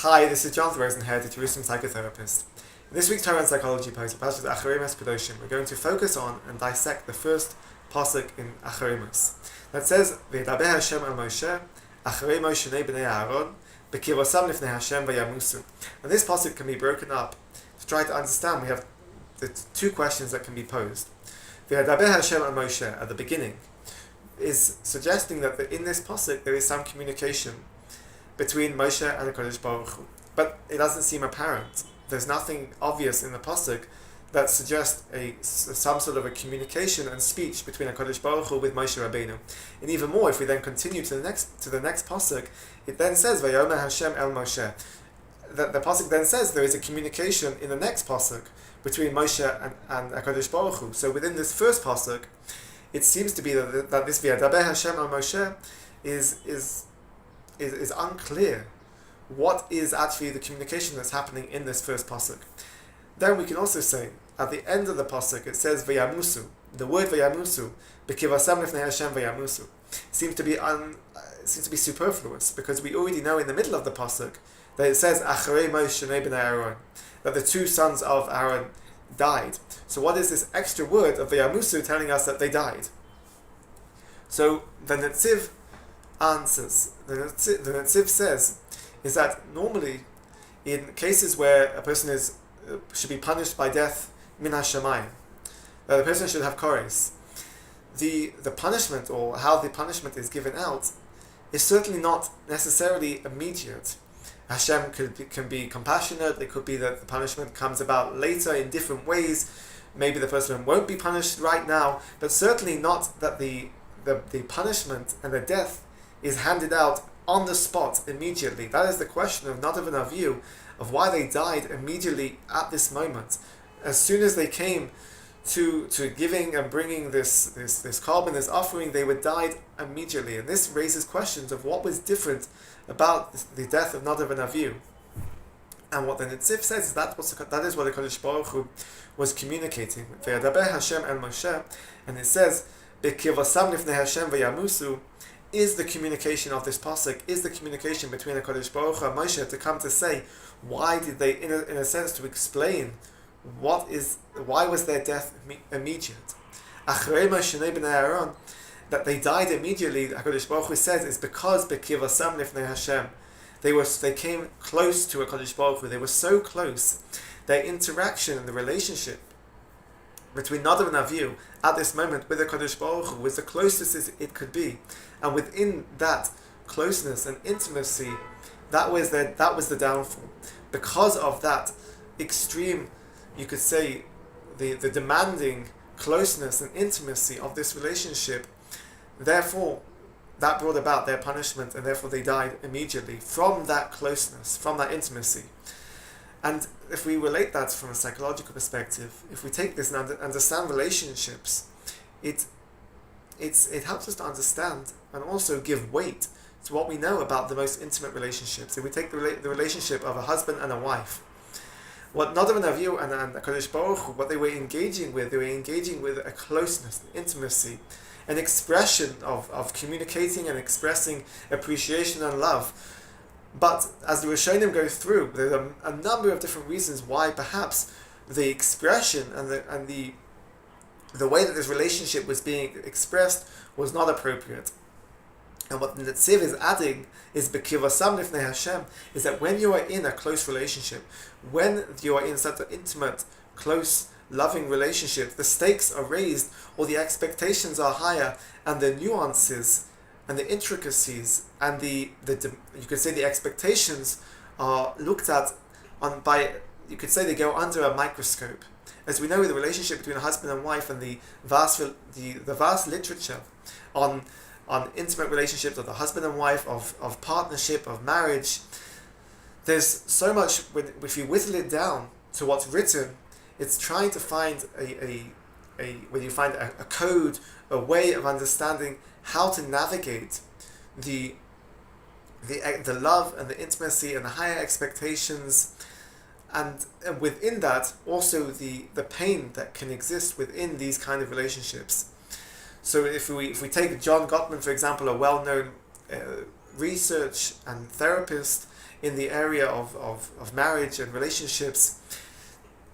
Hi, this is Jonathan Rosenhead, a Jerusalem psychotherapist. In this week's Torah and Psychology post, Acharei Mos-Kedoshim, we're going to focus on and dissect the first pasuk in Acharei Mos. That says, "V'yedaber Hashem el Moshe, Acharei Moshe b'nei Aaron, b'kivosam lifnei Hashem v'yamusu." And this pasuk can be broken up to try to understand. We have the two questions that can be posed. V'yedaber Hashem el Moshe at the beginning is suggesting that in this pasuk there is some communication between Moshe and the Kodesh Baruch Hu. But it doesn't seem apparent. There's nothing obvious in the pasuk that suggests some sort of a communication and speech between a Kodesh Baruch Hu with Moshe Rabbeinu. And even more, if we then continue to the next pasuk, it then says Vayomer Hashem el Moshe. The pasuk then says there is a communication in the next pasuk between Moshe and a Kodesh Baruch Hu. So within this first pasuk, it seems to be that this V'yedaber Hashem el Moshe is unclear. What is actually the communication that's happening in this first pasuk? Then we can also say at the end of the pasuk it says Vayamusu. The word Vayamusu, b'kivosam lifnei Hashem Vayamusu, seems to be superfluous, because we already know in the middle of the pasuk that it says Acharei Mos-Kedoshim b'nei Aaron, that the two sons of Aaron died. So what is this extra word of Vayamusu telling us that they died? So the Netziv answers. The Netziv says is that normally in cases where a person should be punished by death min hashamayim, that the person should have concise, the punishment, or how the punishment is given out, is certainly not necessarily immediate. Hashem can be compassionate. It could be that the punishment comes about later in different ways. Maybe the person won't be punished right now, but certainly not that the punishment and the death is handed out on the spot immediately. That is the question of Nadav and Avihu, of why they died immediately at this moment. As soon as they came to giving and bringing this carbon, this offering, they were died immediately. And this raises questions of what was different about the death of Nadav and Avihu. And what the Netziv says is that is what the Kodesh Baruch Hu was communicating. V'yedaber Hashem el Moshe, and it says b'kivosam lifnei Hashem v'yamusu, is the communication of this pasuk, is the communication between the Kodesh Baruch Hu and Moshe to come to say why did they, in a sense, to explain why was their death immediate. Acharei Moshe b'nei Aaron, that they died immediately, the Kodesh Baruch Hu says, is because b'kivosam lifnei Hashem, they came close to a Kodesh Baruch Hu. They were so close. Their interaction and the relationship between Nadav and Avihu at this moment with the Kodesh Baruch Hu was the closest it could be, and within that closeness and intimacy, that was the downfall. Because of that extreme, you could say, the demanding closeness and intimacy of this relationship, therefore that brought about their punishment, and therefore they died immediately from that closeness, from that intimacy. And if we relate that from a psychological perspective, if we take this and understand relationships, it helps us to understand and also give weight to what we know about the most intimate relationships. If we take the relationship of a husband and a wife, what Nadav and Avihu and Kodesh Baruch Hu, what they were engaging with a closeness, an intimacy, an expression of communicating and expressing appreciation and love. But as the Rishonim go through, there are a number of different reasons why perhaps the expression and the way that this relationship was being expressed was not appropriate. And what the Netziv is adding is b'kivosam lifnei Hashem, is that when you are in a close relationship, when you are in such an intimate, close, loving relationship, the stakes are raised, or the expectations are higher, and the nuances and the intricacies and you could say the expectations are looked at you could say they go under a microscope. As we know, with the relationship between a husband and wife, and the vast literature on intimate relationships of the husband and wife, of partnership, of marriage, there's so much. If you whittle it down to what's written, it's trying to find a code, a way of understanding how to navigate the love and the intimacy and the higher expectations, and within that also the pain that can exist within these kind of relationships. So if we take John Gottman, for example, a well-known research and therapist in the area of marriage and relationships,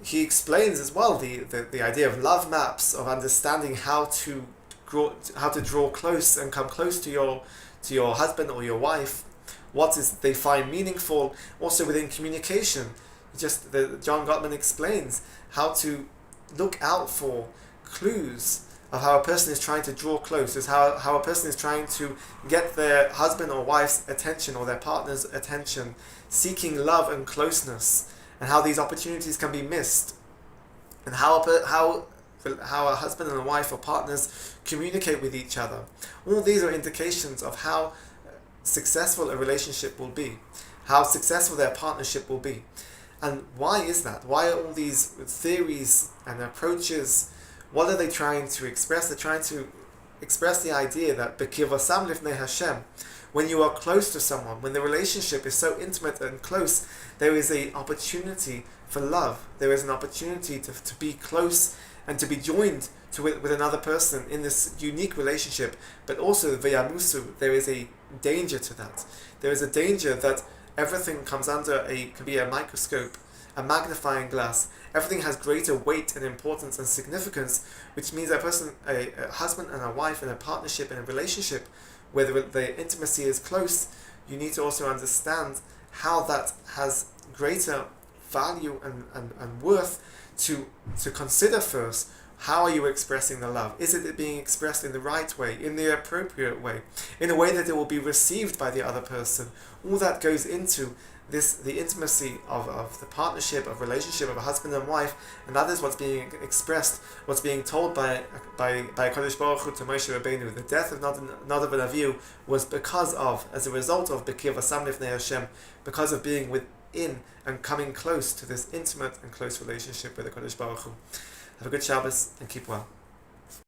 he explains as well the idea of love maps, of understanding how to draw close and come close to your husband or your wife. What is they find meaningful, also within communication. John Gottman explains how to look out for clues of how a person is trying to draw close, is how a person is trying to get their husband or wife's attention or their partner's attention, seeking love and closeness, and how these opportunities can be missed, and how a husband and a wife or partners communicate with each other. All these are indications of how successful a relationship will be, how successful their partnership will be. And why is that? Why are all these theories and approaches, what are they trying to express? They're trying to express the idea that B'kivasam lifnei Hashem, when you are close to someone, when the relationship is so intimate and close, there is an opportunity for love. There is an opportunity to be close and to be joined with another person in this unique relationship. But also, V'yamusu, there is a danger to that. There is a danger that everything comes under could be a microscope, a magnifying glass. Everything has greater weight and importance and significance, which means a husband and a wife in a partnership, in a relationship, where the intimacy is close, you need to also understand how that has greater value and worth to consider first. How are you expressing the love? Is it being expressed in the right way, in the appropriate way, in a way that it will be received by the other person? All that goes into the intimacy of the partnership, of relationship of a husband and wife, and that is what's being expressed, what's being told by Kodesh Baruch Hu to Moshe Rabbeinu. The death of Nadav and Avihu was as a result of B'kivasam lifnei Hashem, because of being within and coming close to this intimate and close relationship with the Kodesh Baruch Hu. Have a good Shabbos and keep well.